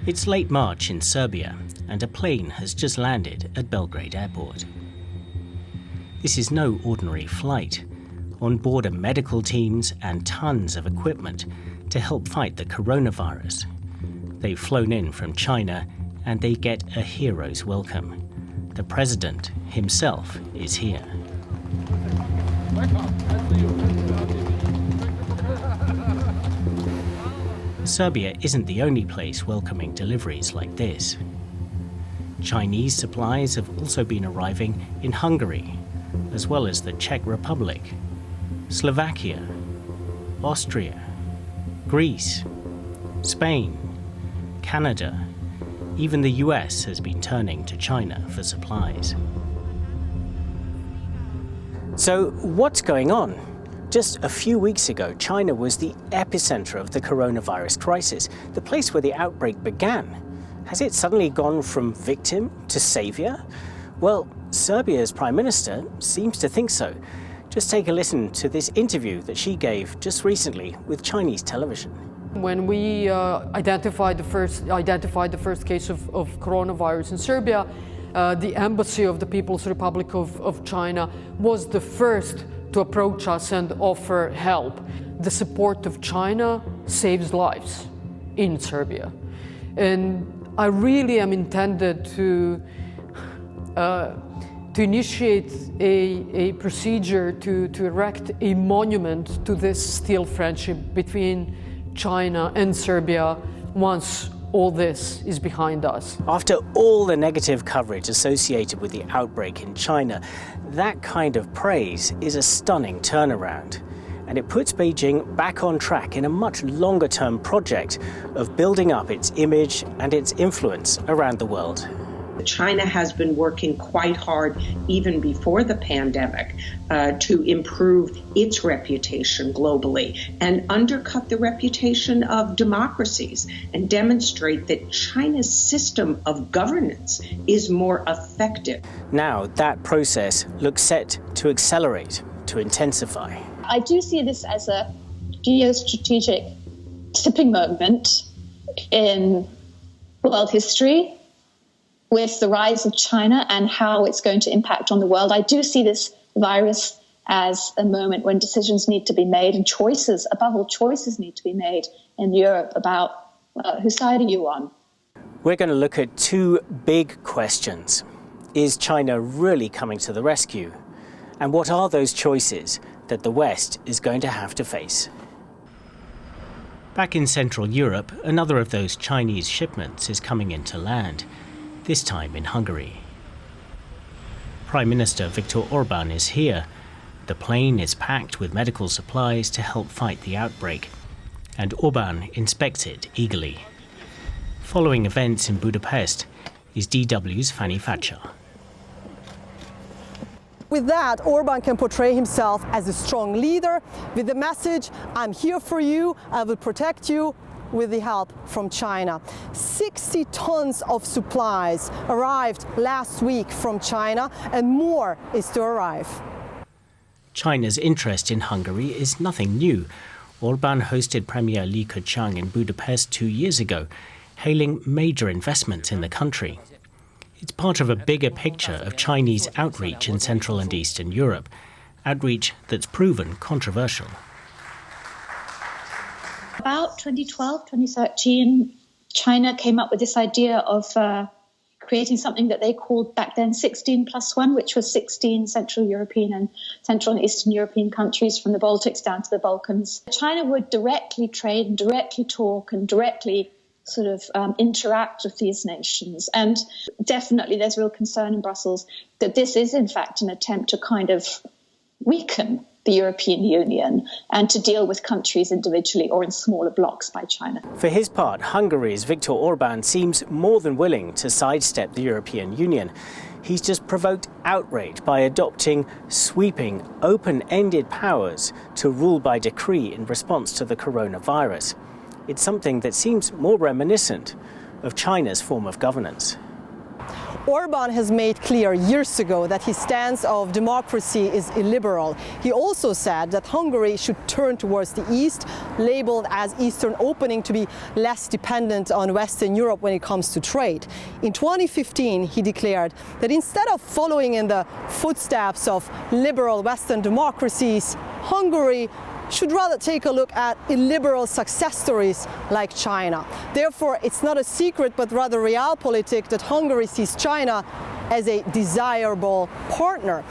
It's late March in Serbia, and a plane has just landed at Belgrade Airport. This is no ordinary flight. On board are medical teams and tons of equipment to help fight the coronavirus. They've flown in from China, and they get a hero's welcome. The president himself is here. Serbia isn't the only place welcoming deliveries like this. Chinese supplies have also been arriving in Hungary, as well as the Czech Republic, Slovakia, Austria, Greece, Spain, Canada. Even the US has been turning to China for supplies. So what's going on? Just a few weeks ago, China was the epicenter of the coronavirus crisis, the place where the outbreak began. Has it suddenly gone from victim to savior? Well, Serbia's Prime Minister seems to think so. Just take a listen to this interview that she gave just recently with Chinese television. When we identified the first case of coronavirus in Serbia, the embassy of the People's Republic of China was the first to approach us and offer help. The support of China saves lives in Serbia. And I really am intended to initiate a procedure to erect a monument to this steel friendship between China and Serbia once all this is behind us. After all the negative coverage associated with the outbreak in China, that kind of praise is a stunning turnaround. And it puts Beijing back on track in a much longer-term project of building up its image and its influence around the world. China has been working quite hard, even before the pandemic, to improve its reputation globally and undercut the reputation of democracies and demonstrate that China's system of governance is more effective. Now that process looks set to accelerate, to intensify. I do see this as a geostrategic tipping moment in world history, with the rise of China and how it's going to impact on the world. I do see this virus as a moment when decisions need to be made and choices, above all, choices need to be made in Europe about whose side are you on? We're going to look at two big questions. Is China really coming to the rescue? And what are those choices that the West is going to have to face? Back in Central Europe, another of those Chinese shipments is coming into land. This time in Hungary. Prime Minister Viktor Orban is here. The plane is packed with medical supplies to help fight the outbreak, and Orban inspects it eagerly. Following events in Budapest is DW's Fanny Fatscher. With that, Orban can portray himself as a strong leader with the message, I'm here for you, I will protect you, with the help from China. 60 tons of supplies arrived last week from China, and more is to arrive. China's interest in Hungary is nothing new. Orban hosted Premier Li Keqiang in Budapest 2 years ago, hailing major investments in the country. It's part of a bigger picture of Chinese outreach in Central and Eastern Europe, outreach that's proven controversial. About 2012, 2013, China came up with this idea of creating something that they called back then 16+1, which was 16 Central European and Central and Eastern European countries from the Baltics down to the Balkans. China would directly trade and directly talk and directly sort of interact with these nations. And definitely there's real concern in Brussels that this is in fact an attempt to kind of weaken the European Union and to deal with countries individually or in smaller blocks by China. For his part, Hungary's Viktor Orban seems more than willing to sidestep the European Union. He's just provoked outrage by adopting sweeping, open-ended powers to rule by decree in response to the coronavirus. It's something that seems more reminiscent of China's form of governance. Orban has made clear years ago that his stance of democracy is illiberal. He also said that Hungary should turn towards the east, labeled as Eastern opening, to be less dependent on Western Europe when it comes to trade. In 2015, he declared that instead of following in the footsteps of liberal Western democracies, Hungary should rather take a look at illiberal success stories like China. Therefore, it's not a secret, but rather realpolitik, that Hungary sees China as a desirable partner.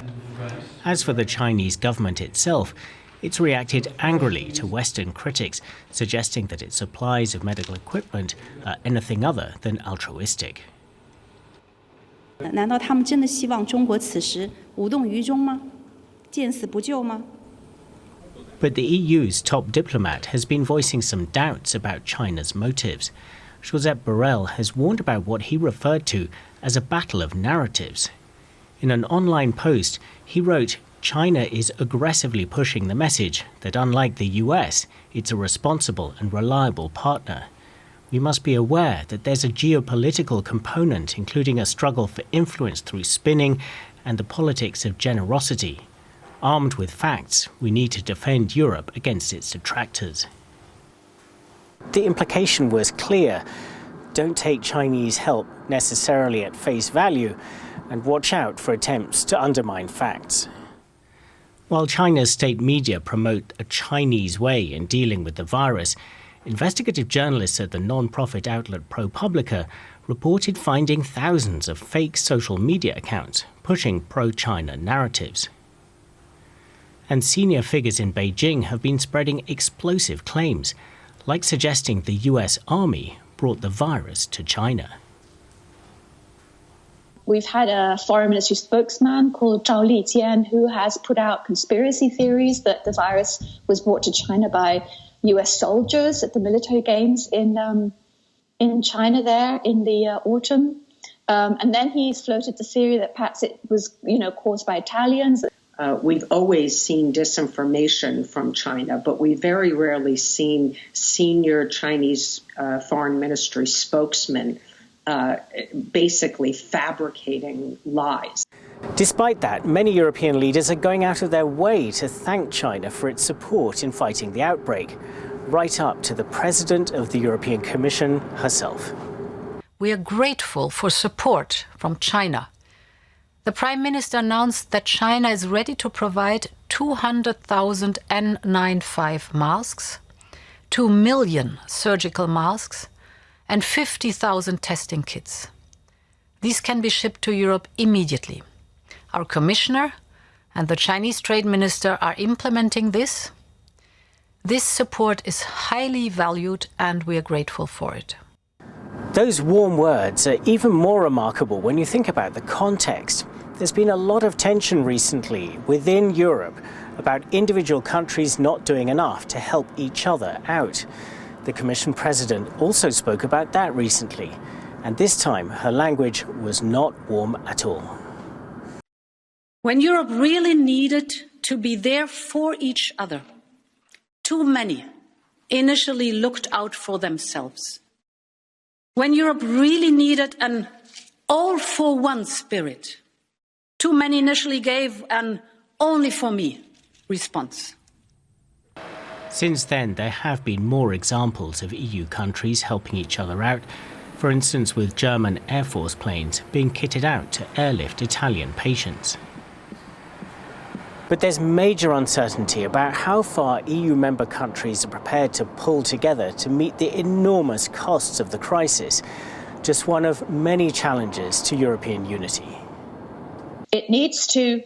As for the Chinese government itself, it's reacted angrily to Western critics, suggesting that its supplies of medical equipment are anything other than altruistic. 难道他们真的希望中国此时无动于衷吗？见死不救吗？ But the EU's top diplomat has been voicing some doubts about China's motives. Josep Borrell has warned about what he referred to as a battle of narratives. In an online post, he wrote, China is aggressively pushing the message that unlike the US, it's a responsible and reliable partner. We must be aware that there's a geopolitical component, including a struggle for influence through spinning and the politics of generosity. Armed with facts, we need to defend Europe against its detractors. The implication was clear. Don't take Chinese help necessarily at face value, and watch out for attempts to undermine facts. While China's state media promote a Chinese way in dealing with the virus, investigative journalists at the non-profit outlet ProPublica reported finding thousands of fake social media accounts pushing pro-China narratives. And senior figures in Beijing have been spreading explosive claims, like suggesting the US Army brought the virus to China. We've had a foreign ministry spokesman called Zhao Lijian who has put out conspiracy theories that the virus was brought to China by US soldiers at the military games in China there in the autumn. And then he's floated the theory that perhaps it was, caused by Italians. We've always seen disinformation from China, but we've very rarely seen senior Chinese foreign ministry spokesmen basically fabricating lies. Despite that, many European leaders are going out of their way to thank China for its support in fighting the outbreak, right up to the President of the European Commission herself. We are grateful for support from China. The Prime Minister announced that China is ready to provide 200,000 N95 masks, 2 million surgical masks, and 50,000 testing kits. These can be shipped to Europe immediately. Our Commissioner and the Chinese Trade Minister are implementing this. This support is highly valued and we are grateful for it. Those warm words are even more remarkable when you think about the context. There's been a lot of tension recently within Europe about individual countries not doing enough to help each other out. The Commission President also spoke about that recently, and this time her language was not warm at all. When Europe really needed to be there for each other, too many initially looked out for themselves. When Europe really needed an all-for-one spirit, too many initially gave an only-for-me response. Since then, there have been more examples of EU countries helping each other out, for instance with German Air Force planes being kitted out to airlift Italian patients. But there's major uncertainty about how far EU member countries are prepared to pull together to meet the enormous costs of the crisis, just one of many challenges to European unity. It needs to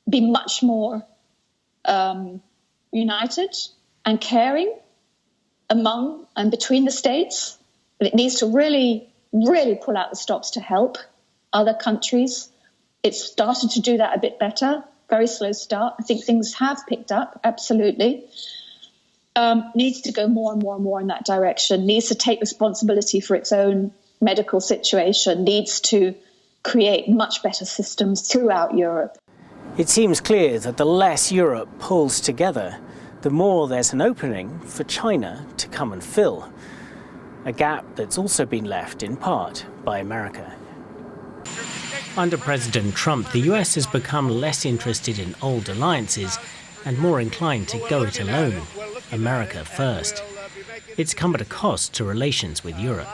be much more united and caring among and between the states. But it needs to really, really pull out the stops to help other countries. It's started to do that a bit better. Very slow start. I think things have picked up, absolutely. Needs to go more and more and more in that direction. Needs to take responsibility for its own medical situation. Needs to create much better systems throughout Europe. It seems clear that the less Europe pulls together, the more there's an opening for China to come and fill. A gap that's also been left in part by America. Under President Trump, the US has become less interested in old alliances and more inclined to go it alone, America first. It's come at a cost to relations with Europe.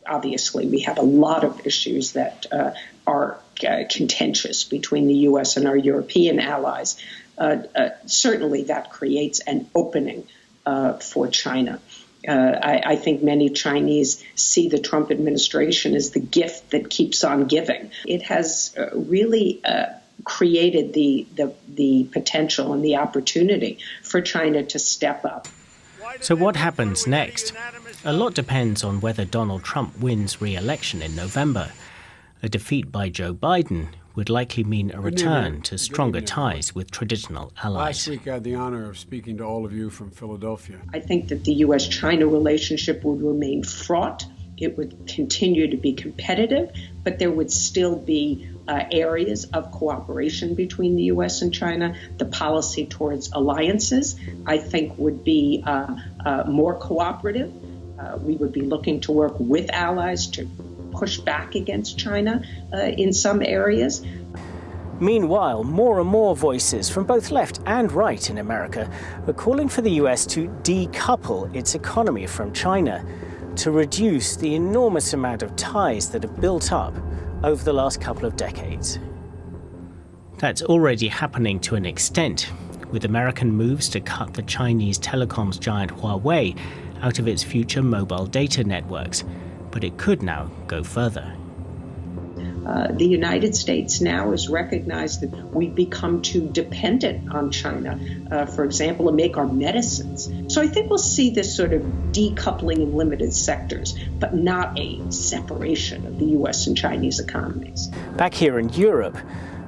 Obviously, we have a lot of issues that are contentious between the U.S. and our European allies. Certainly, that creates an opening for China. I think many Chinese see the Trump administration as the gift that keeps on giving. It has really created the potential and the opportunity for China to step up. So what happens next? A lot depends on whether Donald Trump wins re-election in November. A defeat by Joe Biden would likely mean a return to stronger ties with traditional allies. Last week I had the honor of speaking to all of you from Philadelphia. I think that the U.S.-China relationship would remain fraught. It would continue to be competitive, but there would still be areas of cooperation between the U.S. and China. The policy towards alliances, I think, would be more cooperative. We would be looking to work with allies to push back against China in some areas. Meanwhile, more and more voices from both left and right in America are calling for the US to decouple its economy from China, to reduce the enormous amount of ties that have built up over the last couple of decades. That's already happening to an extent, with American moves to cut the Chinese telecoms giant Huawei out of its future mobile data networks, but it could now go further. The United States now has recognized that we've become too dependent on China, for example, to make our medicines. So I think we'll see this sort of decoupling in limited sectors, but not a separation of the U.S. and Chinese economies. Back here in Europe,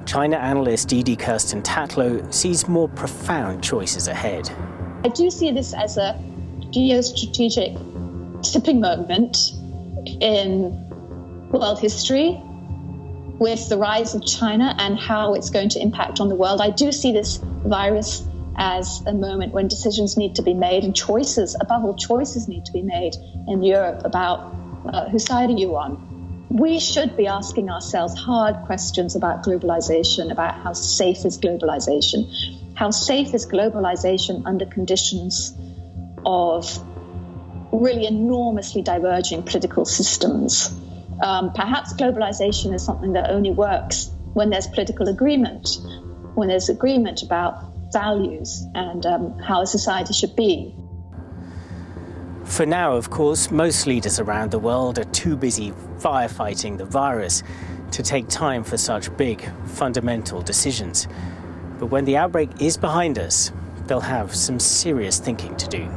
China analyst Didi Kirsten Tatlow sees more profound choices ahead. I do see this as a geostrategic tipping moment in world history, with the rise of China and how it's going to impact on the world. I do see this virus as a moment when decisions need to be made, and choices, above all, choices need to be made in Europe about whose side are you on. We should be asking ourselves hard questions about globalization, about how safe is globalization. How safe is globalization under conditions of really enormously diverging political systems? Perhaps globalization is something that only works when there's political agreement, when there's agreement about values and how a society should be. For now, of course, most leaders around the world are too busy firefighting the virus to take time for such big, fundamental decisions. But when the outbreak is behind us, they'll have some serious thinking to do.